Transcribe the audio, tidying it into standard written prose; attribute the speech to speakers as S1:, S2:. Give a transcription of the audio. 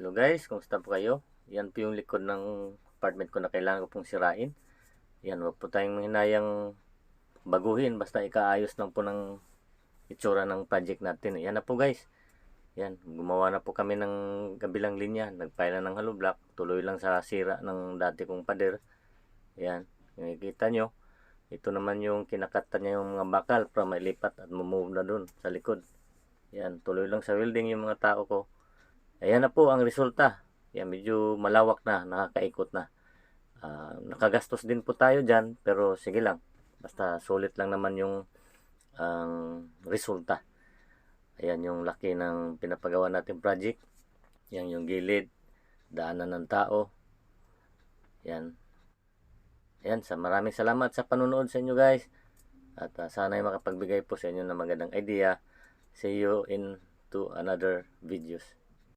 S1: Hello guys, kumusta po kayo? Yan po yung likod ng apartment ko na kailangan ko pong sirain. Yan, wag po tayong hinayang baguhin basta ikaayos lang po ng itsura ng project natin. Yan na po guys. Yan, gumawa na po kami ng kabilang linya. Nagpile na ng hollow block. Tuloy lang sa sira ng dati kong pader. Yan, nakikita nyo. Ito naman yung kinakata niya yung mga bakal para mailipat at move na dun sa likod. Yan, tuloy lang sa welding yung mga tao ko. Ayan na po ang resulta. Yan, medyo malawak na, nakakaikot na. Nakagastos din po tayo dyan, pero sige lang. Basta sulit lang naman yung resulta. Ayan yung laki ng pinapagawa natin project. Yan yung gilid, daanan ng tao. Yan. Ayan, maraming salamat sa panunood sa inyo guys. At sana ay makapagbigay po sa inyo ng magandang idea. See you in to another videos.